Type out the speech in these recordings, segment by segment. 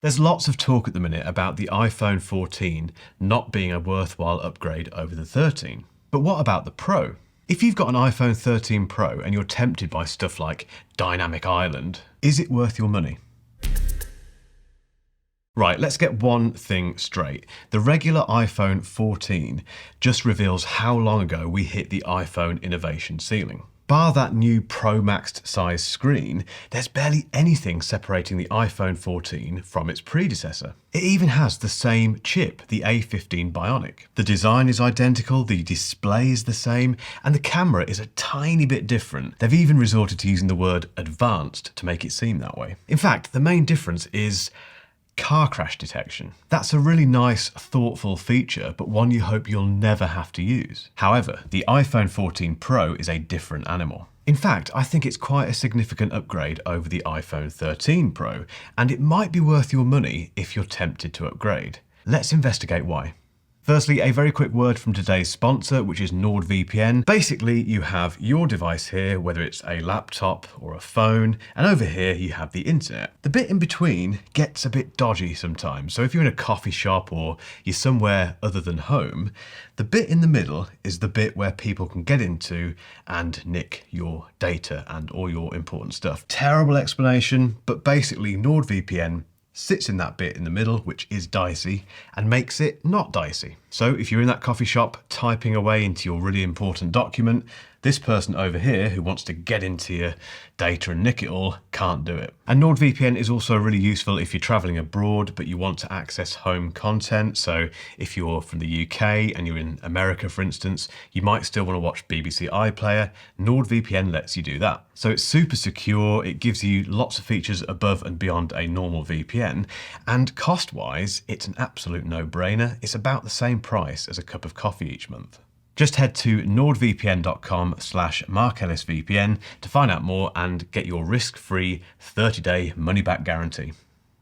There's lots of talk at the minute about the iPhone 14 not being a worthwhile upgrade over the 13. But what about the Pro? If you've got an iPhone 13 Pro and you're tempted by stuff like Dynamic Island, is it worth your money? Right, let's get one thing straight. The regular iPhone 14 just reveals how long ago we hit the iPhone innovation ceiling. Bar that new Pro Max size screen, there's barely anything separating the iPhone 14 from its predecessor. It even has the same chip, the A15 Bionic. The design is identical, the display is the same, and the camera is a tiny bit different. They've even resorted to using the word advanced to make it seem that way. In fact, the main difference is car crash detection. That's a really nice, thoughtful feature, but one you hope you'll never have to use. However, the iPhone 14 Pro is a different animal. In fact, I think it's quite a significant upgrade over the iPhone 13 Pro, and it might be worth your money if you're tempted to upgrade. Let's investigate why. Firstly, a very quick word from today's sponsor, which is NordVPN. Basically, you have your device here, whether it's a laptop or a phone, and over here you have the internet. The bit in between gets a bit dodgy sometimes. So if you're in a coffee shop or you're somewhere other than home, the bit in the middle is the bit where people can get into and nick your data and all your important stuff. Terrible explanation, but basically NordVPN sits in that bit in the middle, which is dicey, and makes it not dicey. So if you're in that coffee shop typing away into your really important document, this person over here who wants to get into your data and nick it all can't do it. And NordVPN is also really useful if you're traveling abroad but you want to access home content. So if you're from the UK and you're in America, for instance, you might still want to watch BBC iPlayer. NordVPN lets you do that. So it's super secure, it gives you lots of features above and beyond a normal VPN, and cost-wise, it's an absolute no-brainer. It's about the same price as a cup of coffee each month. Just head to nordvpn.com/MarkEllisVPN to find out more and get your risk-free 30-day money-back guarantee.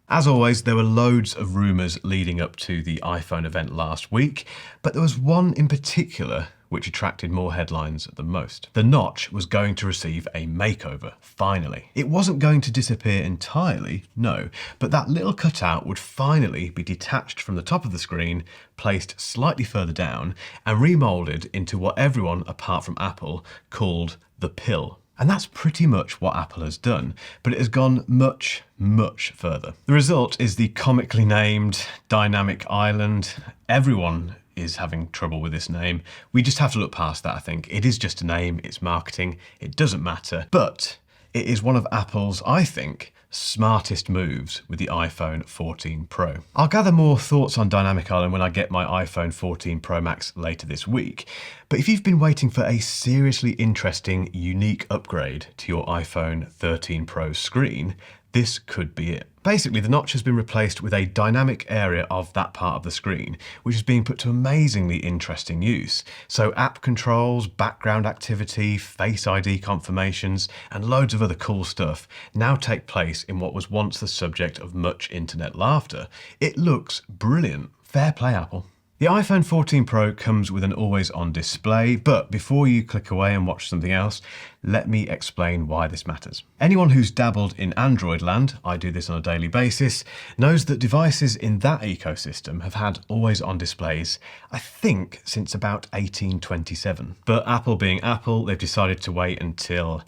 As always, there were loads of rumours leading up to the iPhone event last week, but there was one in particular which attracted more headlines than most. The notch was going to receive a makeover, finally. It wasn't going to disappear entirely, no, but that little cutout would finally be detached from the top of the screen, placed slightly further down, and remoulded into what everyone apart from Apple called the pill. And that's pretty much what Apple has done, but it has gone much, much further. The result is the comically named Dynamic Island. Everyone is having trouble with this name. We just have to look past that, I think. It is just a name, it's marketing, it doesn't matter. But it is one of Apple's, I think, smartest moves with the iPhone 14 Pro. I'll gather more thoughts on Dynamic Island when I get my iPhone 14 Pro Max later this week. But if you've been waiting for a seriously interesting, unique upgrade to your iPhone 13 Pro screen, this could be it. Basically, the notch has been replaced with a dynamic area of that part of the screen, which is being put to amazingly interesting use. So app controls, background activity, Face ID confirmations, and loads of other cool stuff now take place in what was once the subject of much internet laughter. It looks brilliant. Fair play, Apple. The iPhone 14 Pro comes with an always-on display, but before you click away and watch something else, let me explain why this matters. Anyone who's dabbled in Android land, I do this on a daily basis, knows that devices in that ecosystem have had always-on displays, I think, since about 1827. But Apple being Apple, they've decided to wait until,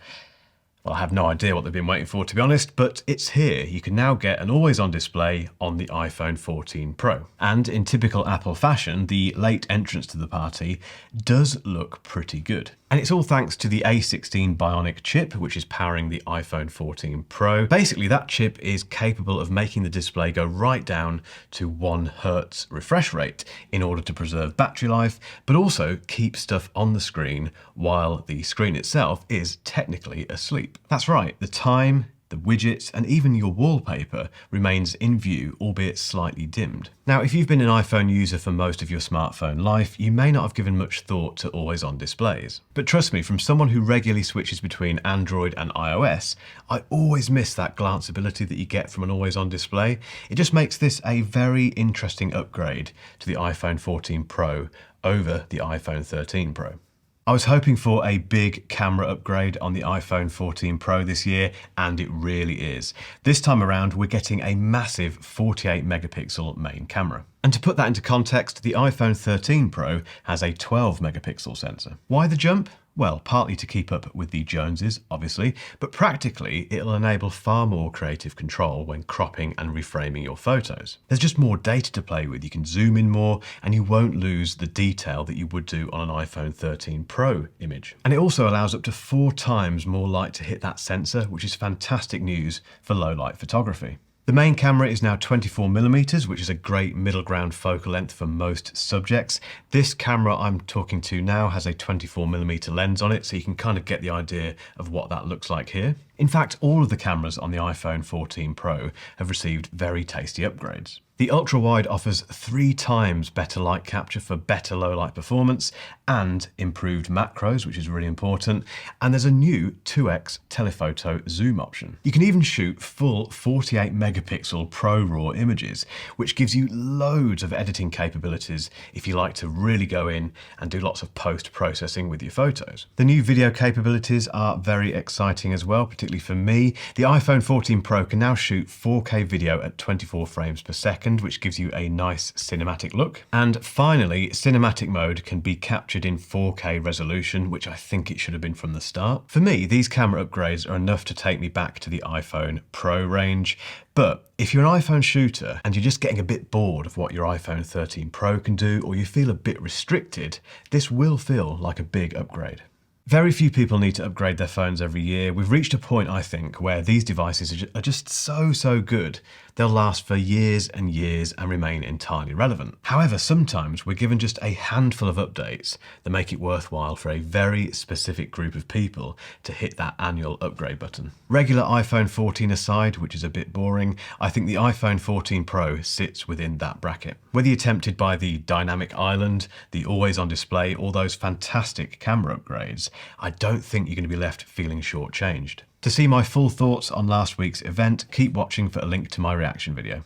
well, I have no idea what they've been waiting for, to be honest, but it's here. You can now get an always-on display on the iPhone 14 Pro. And in typical Apple fashion, the late entrance to the party does look pretty good. And it's all thanks to the A16 Bionic chip, which is powering the iPhone 14 Pro. Basically, that chip is capable of making the display go right down to 1 Hz refresh rate in order to preserve battery life, but also keep stuff on the screen while the screen itself is technically asleep. That's right, the time, the widgets, and even your wallpaper remains in view, albeit slightly dimmed. Now, if you've been an iPhone user for most of your smartphone life, you may not have given much thought to always-on displays. But trust me, from someone who regularly switches between Android and iOS, I always miss that glanceability that you get from an always-on display. It just makes this a very interesting upgrade to the iPhone 14 Pro over the iPhone 13 Pro. I was hoping for a big camera upgrade on the iPhone 14 Pro this year, and it really is. This time around, we're getting a massive 48 megapixel main camera. And to put that into context, the iPhone 13 Pro has a 12 megapixel sensor. Why the jump? Well, partly to keep up with the Joneses, obviously, but practically it'll enable far more creative control when cropping and reframing your photos. There's just more data to play with, you can zoom in more, and you won't lose the detail that you would do on an iPhone 13 Pro image. And it also allows up to 4 times more light to hit that sensor, which is fantastic news for low light photography. The main camera is now 24mm, which is a great middle ground focal length for most subjects. This camera I'm talking to now has a 24mm lens on it, so you can kind of get the idea of what that looks like here. In fact, all of the cameras on the iPhone 14 Pro have received very tasty upgrades. The ultra-wide offers 3 times better light capture for better low-light performance and improved macros, which is really important. And there's a new 2x telephoto zoom option. You can even shoot full 48 megapixel Pro RAW images, which gives you loads of editing capabilities if you like to really go in and do lots of post-processing with your photos. The new video capabilities are very exciting as well, particularly for me. The iPhone 14 Pro can now shoot 4K video at 24 frames per second, which gives you a nice cinematic look. And finally, cinematic mode can be captured in 4K resolution, which I think it should have been from the start. For me, these camera upgrades are enough to take me back to the iPhone Pro range. But if you're an iPhone shooter and you're just getting a bit bored of what your iPhone 13 Pro can do, or you feel a bit restricted, this will feel like a big upgrade. Very few people need to upgrade their phones every year. We've reached a point, I think, where these devices are just so good, they'll last for years and years and remain entirely relevant. However, sometimes we're given just a handful of updates that make it worthwhile for a very specific group of people to hit that annual upgrade button. Regular iPhone 14 aside, which is a bit boring, I think the iPhone 14 Pro sits within that bracket. Whether you're tempted by the dynamic island, the always on display, or those fantastic camera upgrades, I don't think you're going to be left feeling shortchanged. To see my full thoughts on last week's event, keep watching for a link to my reaction video.